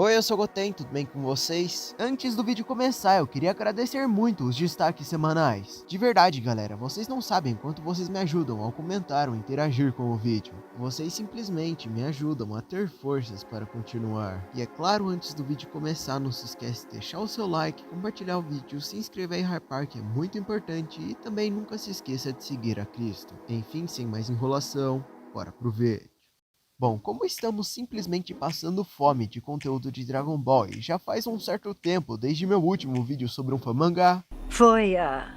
Oi, eu sou o Goten, tudo bem com vocês? Antes do vídeo começar, eu queria agradecer muito os destaques semanais. De verdade, galera, vocês não sabem quanto vocês me ajudam ao comentar ou interagir com o vídeo. Vocês simplesmente me ajudam a ter forças para continuar. E é claro, antes do vídeo começar, não se esquece de deixar o seu like, compartilhar o vídeo, se inscrever e hypar, que é muito importante, e também nunca se esqueça de seguir a Cristo. Enfim, sem mais enrolação, bora pro vídeo. Bom, como estamos simplesmente passando fome de conteúdo de Dragon Ball e já faz um certo tempo desde meu último vídeo sobre um fã-mangá, Foi há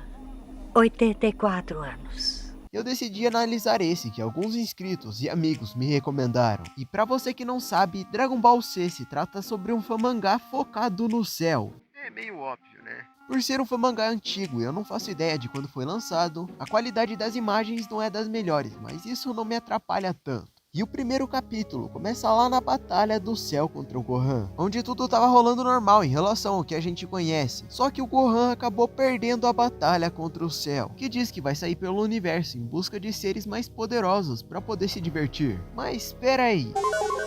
84 anos. eu decidi analisar esse que alguns inscritos e amigos me recomendaram. E pra você que não sabe, Dragon Ball C se trata sobre um fã-mangá focado no céu. É meio óbvio, né? Por ser um fã-mangá antigo e eu não faço ideia de quando foi lançado, a qualidade das imagens não é das melhores, mas isso não me atrapalha tanto. E o primeiro capítulo começa lá na batalha do céu contra o Gohan, onde tudo estava rolando normal em relação ao que a gente conhece, só que o Gohan acabou perdendo a batalha contra o céu, que diz que vai sair pelo universo em busca de seres mais poderosos para poder se divertir. Mas espera aí,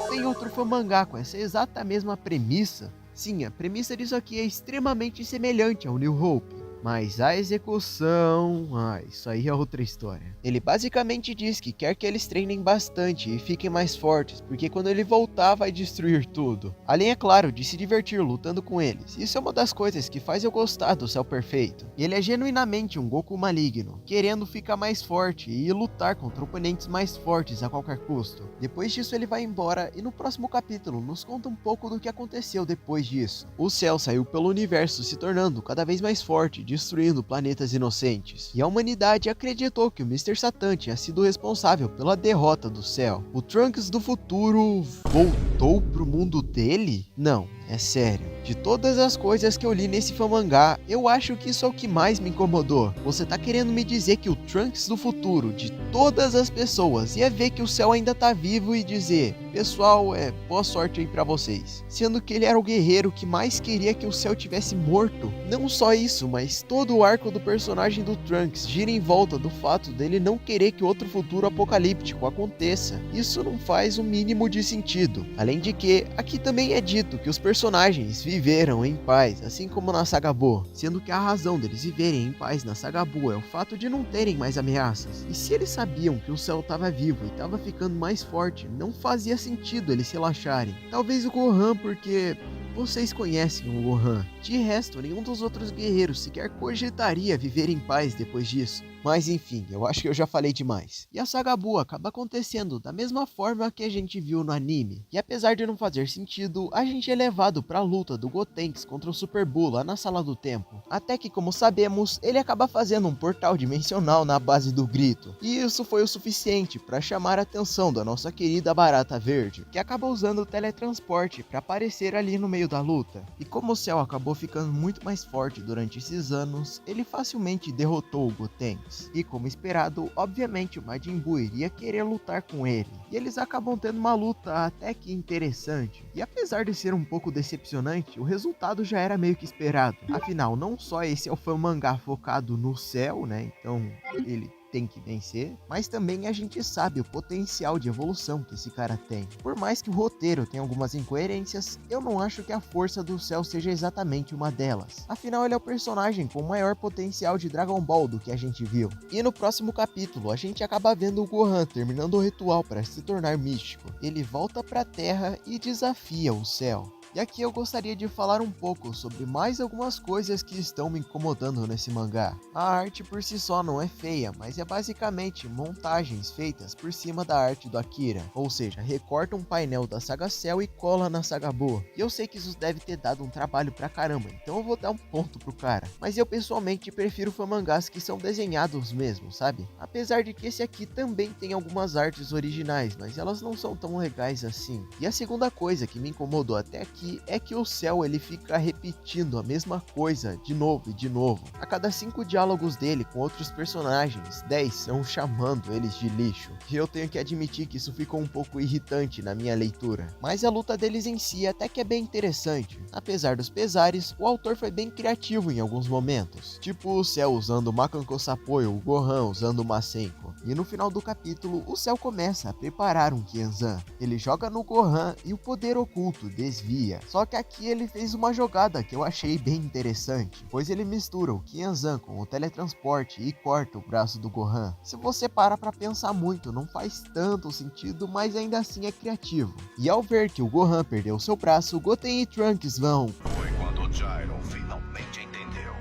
tem outro fã-mangá com essa exata mesma premissa? Sim, a premissa disso aqui é extremamente semelhante ao New Hope. Mas a execução... isso aí é outra história. Ele basicamente diz que quer que eles treinem bastante e fiquem mais fortes, porque quando ele voltar vai destruir tudo. Além, é claro, de se divertir lutando com eles. Isso é uma das coisas que faz eu gostar do Céu Perfeito. Ele é genuinamente um Goku maligno, querendo ficar mais forte e lutar contra oponentes mais fortes a qualquer custo. Depois disso ele vai embora e no próximo capítulo nos conta um pouco do que aconteceu depois disso. O Céu saiu pelo universo se tornando cada vez mais forte, destruindo planetas inocentes. E a humanidade acreditou que o Mr. Satan tinha sido responsável pela derrota do Céu. O Trunks do futuro voltou pro mundo dele? Não, é sério. De todas as coisas que eu li nesse fã-mangá, eu acho que isso é o que mais me incomodou. Você tá querendo me dizer que o Trunks do futuro, de todas as pessoas, ia ver que o Céu ainda tá vivo e dizer: pessoal, boa sorte aí pra vocês. Sendo que ele era o guerreiro que mais queria que o Céu tivesse morto. Não só isso, mas todo o arco do personagem do Trunks gira em volta do fato dele não querer que outro futuro apocalíptico aconteça. Isso não faz o mínimo de sentido. Além de que, aqui também é dito que os personagens viveram em paz, assim como na saga Buu, sendo que a razão deles viverem em paz na saga Buu é o fato de não terem mais ameaças. E se eles sabiam que o Céu estava vivo e estava ficando mais forte, não fazia sentido eles relaxarem. Talvez o Gohan, porque vocês conhecem o Gohan. De resto, nenhum dos outros guerreiros sequer cogitaria viver em paz depois disso. Mas enfim, eu acho que eu já falei demais. E a saga Buu acaba acontecendo da mesma forma que a gente viu no anime. E apesar de não fazer sentido, a gente é levado para a luta do Gotenks contra o Super Buu lá na Sala do Tempo. Até que, como sabemos, ele acaba fazendo um portal dimensional na base do grito. E isso foi o suficiente para chamar a atenção da nossa querida Barata Verde, que acaba usando o teletransporte para aparecer ali no meio da luta. E como o Céu acabou ficando muito mais forte durante esses anos, ele facilmente derrotou o Gotenks. E como esperado, obviamente o Majin Buu iria querer lutar com ele. E eles acabam tendo uma luta até que interessante. E apesar de ser um pouco decepcionante, o resultado já era meio que esperado. Afinal, não só esse é o fã-mangá focado no céu, né? Então ele tem que vencer, mas também a gente sabe o potencial de evolução que esse cara tem. Por mais que o roteiro tenha algumas incoerências, eu não acho que a força do céu seja exatamente uma delas. Afinal, ele é o personagem com maior potencial de Dragon Ball do que a gente viu. E no próximo capítulo, a gente acaba vendo o Gohan terminando o ritual para se tornar místico. Ele volta para a Terra e desafia o céu. E aqui eu gostaria de falar um pouco sobre mais algumas coisas que estão me incomodando nesse mangá. A arte por si só não é feia, mas é basicamente montagens feitas por cima da arte do Akira. Ou seja, recorta um painel da saga Cell e cola na saga Buu. E eu sei que isso deve ter dado um trabalho pra caramba, então eu vou dar um ponto pro cara. Mas eu pessoalmente prefiro mangás que são desenhados mesmo, sabe? Apesar de que esse aqui também tem algumas artes originais, mas elas não são tão legais assim. E a segunda coisa que me incomodou até aqui é que o Cell ele fica repetindo a mesma coisa de novo e de novo. A cada 5 diálogos dele com outros personagens, 10 são chamando eles de lixo. E eu tenho que admitir que isso ficou um pouco irritante na minha leitura. Mas a luta deles em si até que é bem interessante. Apesar dos pesares, o autor foi bem criativo em alguns momentos. Tipo o Cell usando o Makanko Sapoyo, o Gohan usando o Masenko. E no final do capítulo, o Cell começa a preparar um Kienzan. Ele joga no Gohan e o poder oculto desvia. Só que aqui ele fez uma jogada que eu achei bem interessante, pois ele mistura o Kienzan com o teletransporte e corta o braço do Gohan. Se você para pra pensar muito, não faz tanto sentido, mas ainda assim é criativo. E ao ver que o Gohan perdeu seu braço, Goten e Trunks vão... Foi quando o Gyro finalmente entendeu.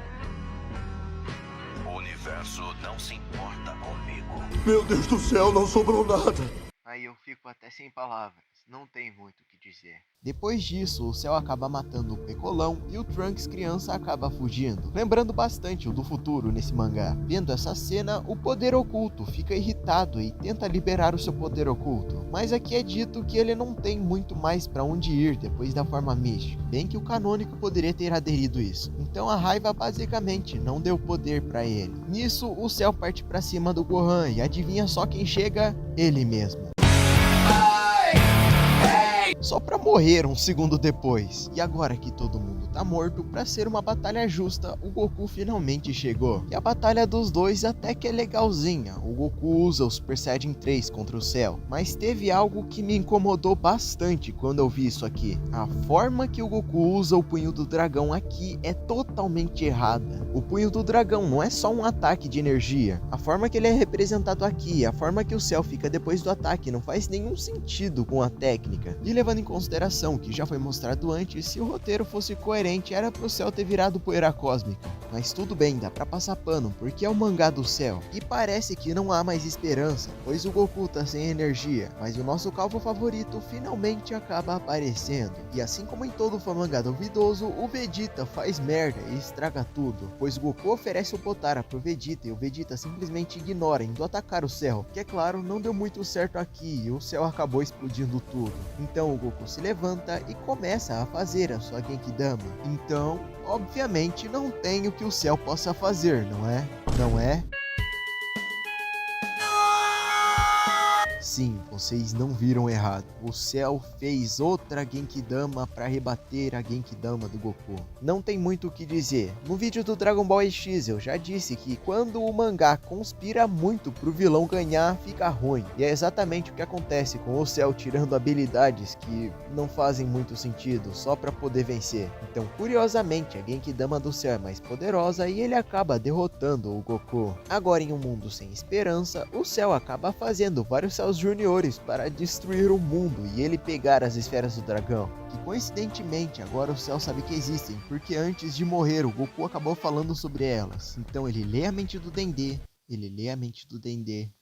O universo não se importa comigo. Meu Deus do céu, não sobrou nada. Aí eu fico até sem palavras, não tem muito o que dizer. Depois disso, o Cell acaba matando o Pecolão e o Trunks criança acaba fugindo, lembrando bastante o do futuro nesse mangá. Vendo essa cena, o poder oculto fica irritado e tenta liberar o seu poder oculto, mas aqui é dito que ele não tem muito mais pra onde ir depois da forma mística, bem que o canônico poderia ter aderido isso, então a raiva basicamente não deu poder pra ele. Nisso, o Cell parte pra cima do Gohan e adivinha só quem chega? Ele mesmo. Só pra morrer um segundo depois. E agora que todo mundo tá morto, pra ser uma batalha justa, o Goku finalmente chegou. E a batalha dos dois até que é legalzinha. O Goku usa o Super Saiyajin 3 contra o Cell. Mas teve algo que me incomodou bastante quando eu vi isso aqui. A forma que o Goku usa o punho do dragão aqui é totalmente errada. O punho do dragão não é só um ataque de energia. A forma que ele é representado aqui, a forma que o Cell fica depois do ataque, não faz nenhum sentido com a técnica. E levando em consideração que já foi mostrado antes, se o roteiro fosse coerente era pro Cell ter virado poeira cósmica. Mas tudo bem, dá pra passar pano, porque é o mangá do Cell. E parece que não há mais esperança, pois o Goku tá sem energia, mas o nosso calvo favorito finalmente acaba aparecendo. E assim como em todo mangá duvidoso, o Vegeta faz merda e estraga tudo, pois o Goku oferece o Potara pro Vegeta e o Vegeta simplesmente ignora, indo atacar o Cell, que é claro, não deu muito certo aqui e o Cell acabou explodindo tudo. Então o Goku se levanta e começa a fazer a sua Genkidama. Então, obviamente, não tem o que o Cell possa fazer, não é? Não é? Sim, vocês não viram errado. O Cell fez outra Genkidama para rebater a Genkidama do Goku. Não tem muito o que dizer. No vídeo do Dragon Ball X eu já disse que quando o mangá conspira muito pro vilão ganhar, fica ruim. E é exatamente o que acontece com o Cell tirando habilidades que não fazem muito sentido, só para poder vencer. Então, curiosamente, a Genkidama do Cell é mais poderosa e ele acaba derrotando o Goku. Agora, em um mundo sem esperança, o Cell acaba fazendo vários Cells Juniores para destruir o mundo e ele pegar as esferas do dragão, que coincidentemente agora o Cell sabe que existem, porque antes de morrer o Goku acabou falando sobre elas. Então ele lê a mente do Dendê,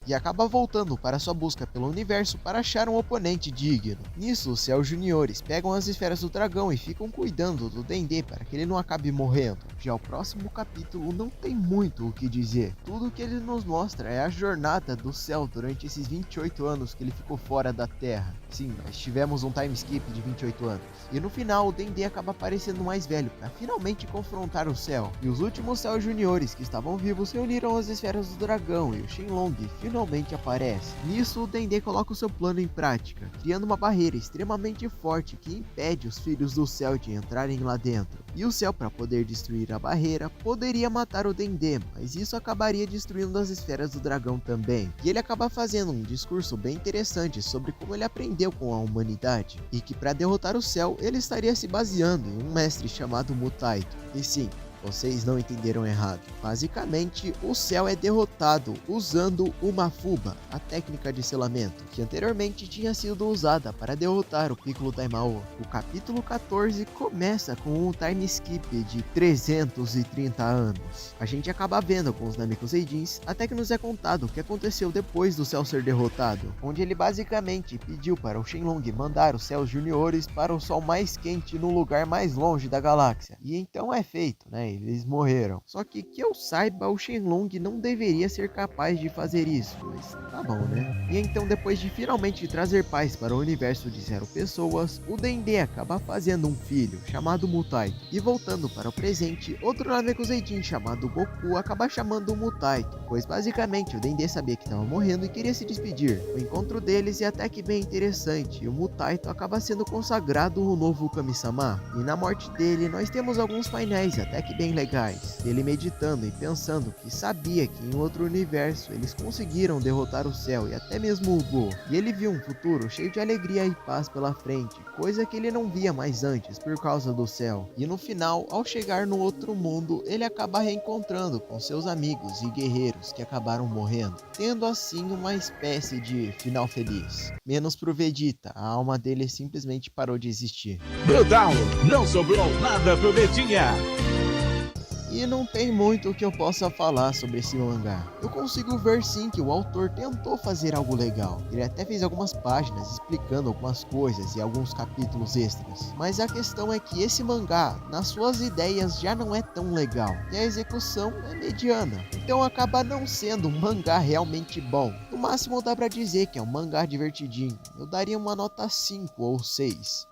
e acaba voltando para sua busca pelo universo para achar um oponente digno. Nisso, os Cell Juniores pegam as esferas do dragão e ficam cuidando do Dendê para que ele não acabe morrendo. Já o próximo capítulo não tem muito o que dizer. Tudo que ele nos mostra é a jornada do Cell durante esses 28 anos que ele ficou fora da Terra. Sim, nós tivemos um time skip de 28 anos. E no final, o Dendê acaba parecendo mais velho para finalmente confrontar o Cell. E os últimos Cell Juniores que estavam vivos reuniram as esferas do dragão e o Shenlong finalmente aparece. Nisso, o Dendê coloca o seu plano em prática, criando uma barreira extremamente forte que impede os filhos do Cell de entrarem lá dentro. E o Cell, para poder destruir a barreira, poderia matar o Dendê, mas isso acabaria destruindo as esferas do dragão também. E ele acaba fazendo um discurso bem interessante sobre como ele aprendeu com a humanidade, e que para derrotar o Cell, ele estaria se baseando em um mestre chamado Mutaito. E sim, vocês não entenderam errado. Basicamente, o Cell é derrotado usando o Mafuba, a técnica de selamento, que anteriormente tinha sido usada para derrotar o Piccolo Daimao. O capítulo 14 começa com um time skip de 330 anos. A gente acaba vendo com os Namekuseidins, até que nos é contado o que aconteceu depois do Cell ser derrotado, onde ele basicamente pediu para o Shenlong mandar os Cells Juniores para o sol mais quente no lugar mais longe da galáxia. E então é feito, né? Eles morreram. Só que eu saiba, o Shenlong não deveria ser capaz de fazer isso, mas tá bom, né? E então, depois de finalmente trazer paz para o universo de 0 pessoas, o Dendê acaba fazendo um filho, chamado Mutaito. E voltando para o presente, outro Namekuseidin chamado Goku acaba chamando o Mutaito, pois basicamente o Dendê sabia que estava morrendo e queria se despedir. O encontro deles é até que bem interessante, e o Mutaito acaba sendo consagrado o novo Kami-sama. E na morte dele, nós temos alguns painéis até que bem bem legais. Ele meditando e pensando que sabia que em outro universo eles conseguiram derrotar o céu e até mesmo o Go. E ele viu um futuro cheio de alegria e paz pela frente, coisa que ele não via mais antes por causa do céu. E no final, ao chegar no outro mundo, ele acaba reencontrando com seus amigos e guerreiros que acabaram morrendo, tendo assim uma espécie de final feliz. Menos pro Vegeta, a alma dele simplesmente parou de existir. Brutal, não sobrou nada pro Vetinha. E não tem muito o que eu possa falar sobre esse mangá. Eu consigo ver sim que o autor tentou fazer algo legal. Ele até fez algumas páginas explicando algumas coisas e alguns capítulos extras. Mas a questão é que esse mangá, nas suas ideias, já não é tão legal. E a execução é mediana. Então acaba não sendo um mangá realmente bom. No máximo dá pra dizer que é um mangá divertidinho. Eu daria uma nota 5 ou 6.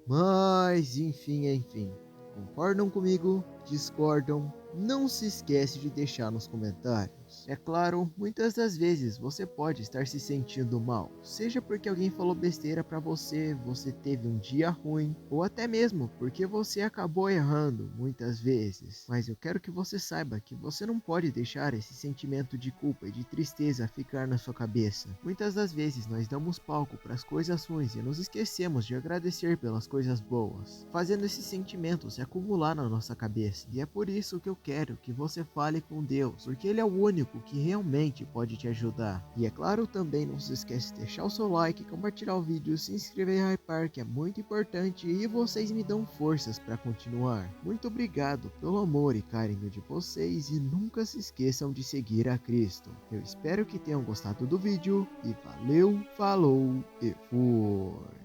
Mas, enfim. Concordam comigo? Discordam? Não se esquece de deixar nos comentários. É claro, muitas das vezes você pode estar se sentindo mal, seja porque alguém falou besteira pra você, você teve um dia ruim, ou até mesmo porque você acabou errando muitas vezes. Mas eu quero que você saiba que você não pode deixar esse sentimento de culpa e de tristeza ficar na sua cabeça. Muitas das vezes nós damos palco para as coisas ruins e nos esquecemos de agradecer pelas coisas boas, fazendo esse sentimento se acumular na nossa cabeça. E é por isso que eu quero que você fale com Deus, porque Ele é o único que realmente pode te ajudar. E é claro, também não se esquece de deixar o seu like, compartilhar o vídeo, se inscrever e hypar, que é muito importante e vocês me dão forças para continuar. Muito obrigado pelo amor e carinho de vocês e nunca se esqueçam de seguir a Cristo. Eu espero que tenham gostado do vídeo e valeu, falou e fui!